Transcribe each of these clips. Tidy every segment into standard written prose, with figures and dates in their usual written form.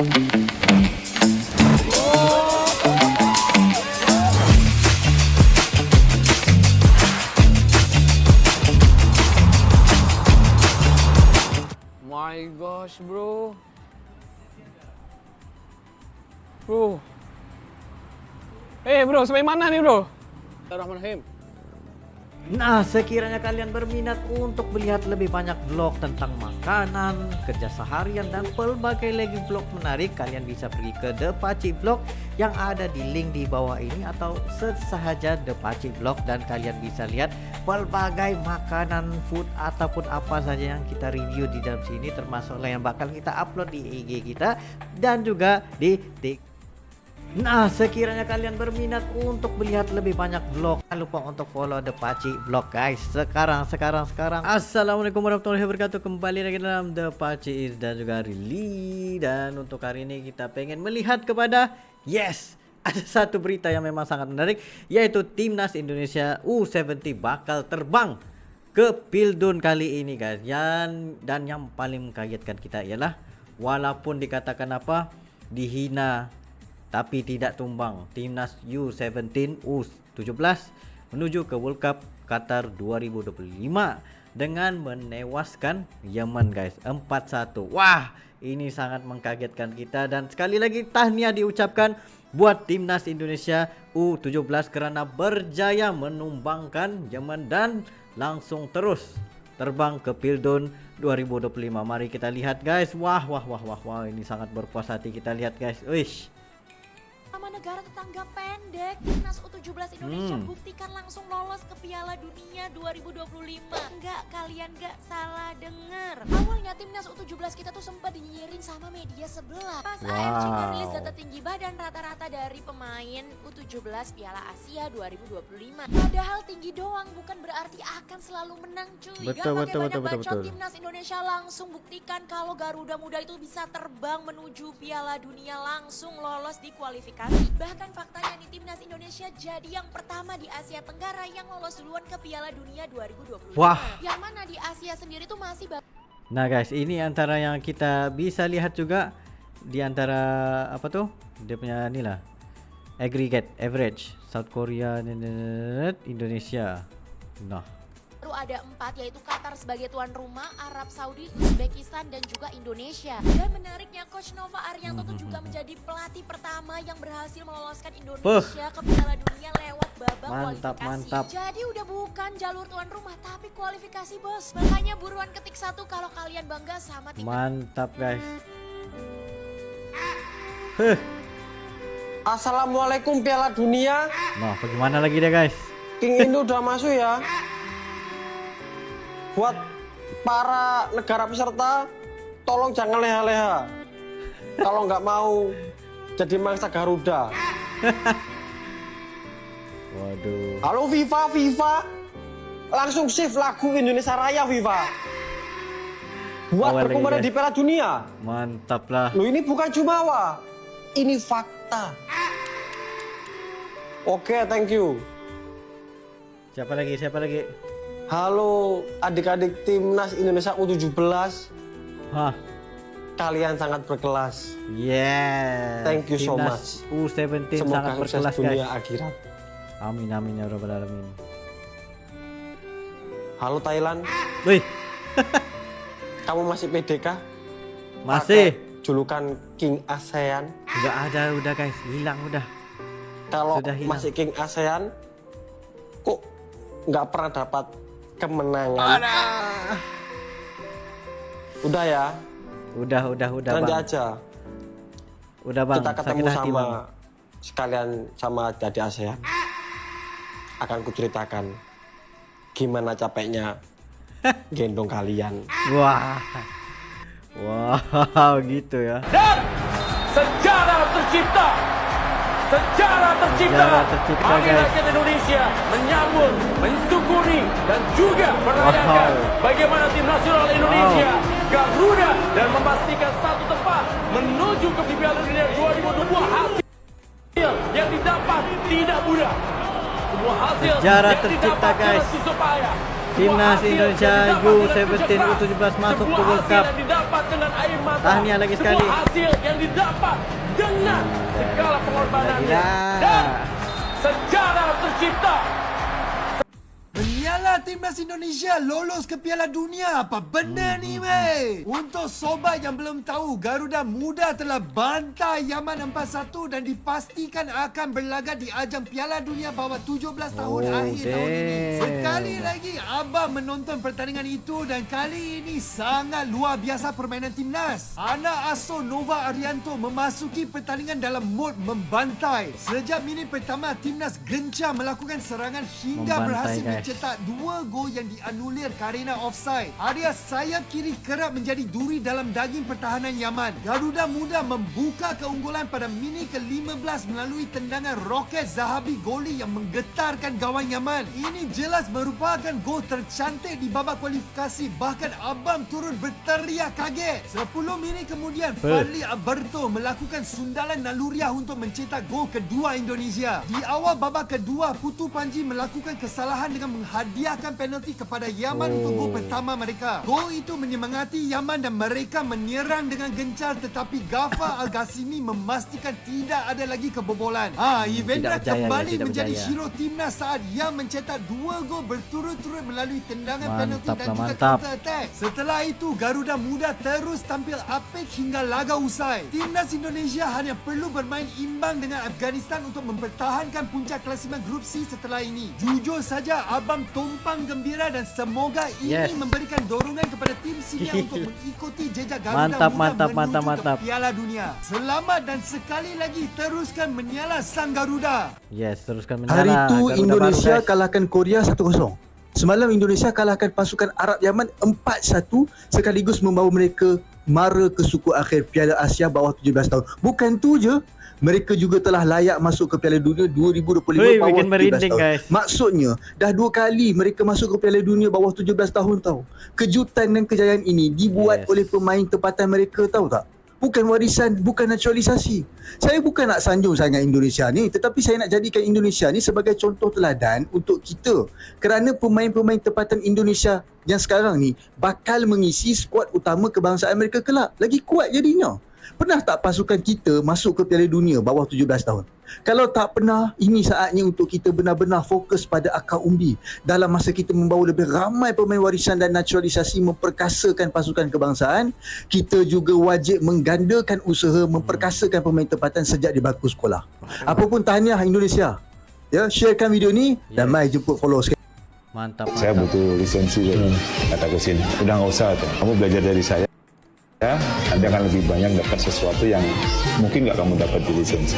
My gosh, bro. Bro. Bro, sampai mana nih, bro? Bismillahirrahmanirrahim. Nah, sekiranya kalian berminat untuk melihat lebih banyak vlog tentang makanan, kerja seharian, dan pelbagai lagi vlog menarik, kalian bisa pergi ke The Pacik Vlog yang ada di link di bawah ini, atau search saja The Pacik Vlog dan kalian bisa lihat pelbagai makanan, food, ataupun apa saja yang kita review di dalam sini, termasuk yang bakal kita upload di IG kita dan juga di TikTok. Nah, sekiranya kalian berminat untuk melihat lebih banyak vlog, jangan lupa untuk follow The Pacik Vlog, guys. Sekarang. Assalamualaikum warahmatullahi wabarakatuh. Kembali lagi dalam The Pacik dan juga Rili. Dan untuk hari ini kita pengen melihat kepada, ada satu berita yang memang sangat menarik, yaitu Timnas Indonesia U70 bakal terbang ke Pildun kali ini, guys. Dan yang paling mengkagetkan kita ialah, walaupun dikatakan apa, dihina tapi tidak tumbang, Timnas U17 U17 menuju ke World Cup Qatar 2025 dengan menewaskan Yemen, guys, 4-1. Wah, ini sangat mengkagetkan kita, dan sekali lagi tahniah diucapkan buat Timnas Indonesia U17 karena berjaya menumbangkan Yemen dan langsung terus terbang ke Pildun 2025. Mari kita lihat, guys. Wah, ini sangat berpuas hati kita lihat, guys. Wish. Sama negara tetangga pendek, Timnas U17 Indonesia buktikan langsung lolos ke Piala Dunia 2025. Enggak, kalian enggak salah dengar. Awalnya Timnas U17 kita tuh sempat dinyinyirin sama media sebelah. Pas AFC merilis data tinggi badan rata-rata dari pemain U17 Piala Asia 2025. Padahal tinggi doang bukan berarti akan selalu menang, cuy. Betul. Timnas Indonesia langsung buktikan kalau Garuda Muda itu bisa terbang menuju Piala Dunia, langsung lolos di kualifikasi. Bahkan faktanya nih, Timnas Indonesia jadi yang pertama di Asia Tenggara yang lolos duluan ke Piala Dunia 2025. Wah. Yang mana di Asia sendiri tuh masih Nah, guys, ini antara yang kita bisa lihat juga di antara apa tuh? Dia punya inilah aggregate average South Korea, Indonesia. Nah, baru ada 4, yaitu Qatar sebagai tuan rumah, Arab Saudi, Uzbekistan, dan juga Indonesia. Dan menariknya, Coach Nova Arianto tuh juga menjadi pelatih pertama yang berhasil meloloskan Indonesia ke Piala Dunia lewat babak kualifikasi. Mantap. Jadi udah bukan jalur tuan rumah, tapi kualifikasi, bos. Makanya buruan ketik 1 kalau kalian bangga sama tim. Mantap, guys. Assalamualaikum Piala Dunia. Nah, bagaimana lagi deh, guys? King Indo udah masuk ya. Buat para negara peserta, tolong jangan leha-leha. Kalau nggak mau jadi mangsa Garuda. Waduh. Halo FIFA, langsung save lagu Indonesia Raya FIFA. Buat berkomentar di Piala Dunia. Mantap lah. Loh, ini bukan jumawa, ini fakta. Oke, thank you. Siapa lagi? Halo adik-adik Timnas Indonesia U17. Hah. Kalian sangat berkelas. Thank you so much. U17 Semoga sangat sukses berkelas, dunia guys. akhirat. Amin ya rabbal alamin. Halo Thailand. Wih. Kamu masih PDK? Masih. Pakai julukan King ASEAN. Enggak ada, udah, guys. Hilang udah. Kalau Sudah hilang. masih King ASEAN, kok nggak pernah dapat kemenangan? Udah ya. Udah, Nanti Bang. aja. Udah, Bang. Kita ketemu Sakit hati, sama Bang. sekalian sama jadi ASEAN. Akan kuceritakan gimana capeknya gendong kalian. Wah. Wow, gitu ya. Dan sejarah tercipta. Sejarah tercipta, hari guys. rakyat Indonesia menyambut, mensyukuri, dan juga merayakan bagaimana tim nasional Indonesia Garuda dan memastikan satu tempat menuju ke Piala Dunia 2022. Hasil yang didapat tidak mudah. Semua hasil Sejarah yang tercipta, didapat guys. dengan susah payah. Timnas Indonesia U17 U17 masuk ke World Cup dengan air mata. Tahniah lagi sekali. Sebuah hasil yang didapat dengan segala pengorbanannya. Gila. Dan sejarah tercipta. Menyalah timnas Indonesia lolos ke Piala Dunia. Apa benda ni, weh? Untuk sobat yang belum tahu, Garuda Muda telah bantai Yaman 4-1 dan dipastikan akan berlagak di ajang Piala Dunia bawah 17 tahun akhir tahun ini. damn. Sekali lagi, Abang menonton pertandingan itu dan kali ini sangat luar biasa permainan timnas. Anak asuh Nova Arianto memasuki pertandingan dalam mod membantai. Sejak minit pertama, timnas gencar melakukan serangan hingga Membantai, berhasil guys. mencetak 2 gol yang dianulir karena offside. Area sayap kiri kerap menjadi duri dalam daging pertahanan Yaman. Garuda Muda membuka keunggulan pada minit ke-15 melalui tendangan roket Zahabi Goli yang menggetarkan gawang Yaman. Ini jelas merupakan gol tercantik di babak kualifikasi. Bahkan Abang turut berteriak kaget. 10 minit kemudian, Fadli Alberto melakukan sundalan naluriah untuk mencetak gol kedua Indonesia. Di awal babak kedua, Putu Panji melakukan kesalahan dengan menghadiahkan penalti kepada Yaman untuk gol pertama mereka. Gol itu menyemangati Yaman dan mereka menyerang dengan gencar, tetapi Ghaffar Al-Ghassimi memastikan tidak ada lagi kebobolan. Evendra Tidak berjaya, kembali tidak menjadi berjaya. hero timnas saat ia mencetak 2 gol berturut-turut melalui tendangan penalti Mantap dan lah, juga mantap. counter attack. Setelah itu, Garuda Muda terus tampil apik hingga laga usai. Timnas Indonesia hanya perlu bermain imbang dengan Afghanistan untuk mempertahankan puncak klasimen grup C setelah ini. Jujur saja, Abang tumpang gembira dan semoga ini Yes. memberikan dorongan kepada tim senior untuk mengikuti jejak Garuda Mantap, Muda mantap, menuju mantap, ke mantap. Piala Dunia. Selamat dan sekali lagi teruskan menyala sang Garuda. Yes, teruskan menyala. Hari itu Garuda Indonesia baru, guys. kalahkan Korea 1-0. Semalam Indonesia kalahkan pasukan Arab Yaman 4-1 sekaligus membawa mereka mara ke suku akhir Piala Asia bawah 17 tahun. Bukan tu je, mereka juga telah layak masuk ke Piala Dunia 2025 Wih, bawah bikin 17 merinding, tahun. guys. Maksudnya, dah 2 kali mereka masuk ke Piala Dunia bawah 17 tahun tau. Kejutan dan kejayaan ini dibuat Yes. oleh pemain tempatan mereka tahu tak? Bukan warisan, bukan naturalisasi. Saya bukan nak sanjung sangat Indonesia ni, tetapi saya nak jadikan Indonesia ni sebagai contoh teladan untuk kita. Kerana pemain-pemain tempatan Indonesia yang sekarang ni bakal mengisi skuad utama kebangsaan mereka kelak. Lagi kuat jadinya. Pernah tak pasukan kita masuk ke Piala Dunia bawah 17 tahun? Kalau tak pernah, ini saatnya untuk kita benar-benar fokus pada akar umbi. Dalam masa kita membawa lebih ramai pemain warisan dan naturalisasi memperkasakan pasukan kebangsaan, kita juga wajib menggandakan usaha memperkasakan pemain tempatan sejak di bangku sekolah. Apapun, tahniah Indonesia. Ya, sharekan video ni dan mai jemput follow sekali. Mantap, mantap. Saya butuh lisensi kata ke sini. Udah nggak usah tuh. Kamu belajar dari saya. Ya, nanti akan lebih banyak dapat sesuatu yang mungkin nggak kamu dapat di lisensi.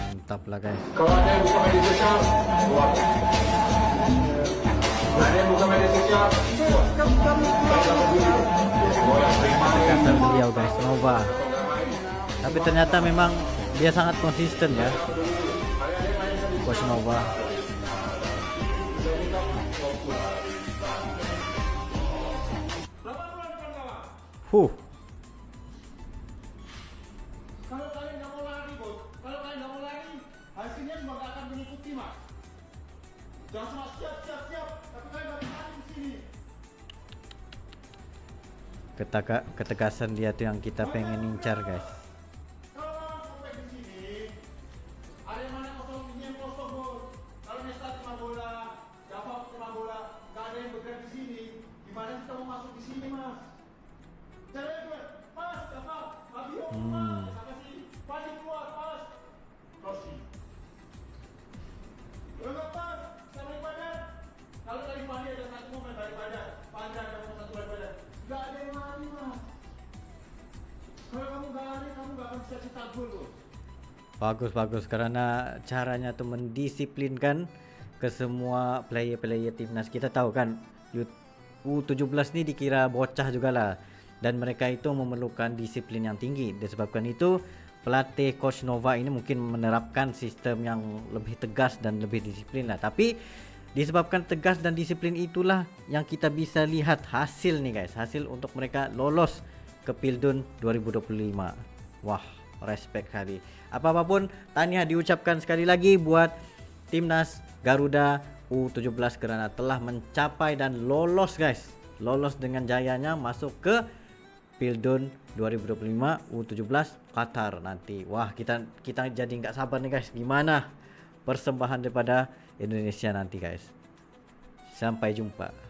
Mantap lah, guys. Kalau ada yang buka media sosial, keluar. Ada yang buka media sosial, Kasar beliau, guys, Nova. Tapi ternyata memang dia sangat konsisten ya, Coach Nova. Ketegasan dia tuh yang kita pengen incar, guys. Bagus karena caranya tuh mendisiplinkan ke semua player-player timnas. Kita tahu kan U17 ni dikira bocah juga lah, dan mereka itu memerlukan disiplin yang tinggi. Disebabkan itu pelatih Coach Nova ini mungkin menerapkan sistem yang lebih tegas dan lebih disiplin lah. Tapi disebabkan tegas dan disiplin itulah yang kita bisa lihat hasil nih, guys. Hasil untuk mereka lolos ke Pildun 2025. Wah, respect kali. Apapun, tahniah diucapkan sekali lagi buat timnas Garuda U17 karena telah mencapai dan lolos guys. Lolos dengan jayanya masuk ke Pildun 2025 U17 Qatar nanti. Wah, kita jadi nggak sabar nih guys, gimana persembahan daripada Indonesia nanti guys. Sampai jumpa.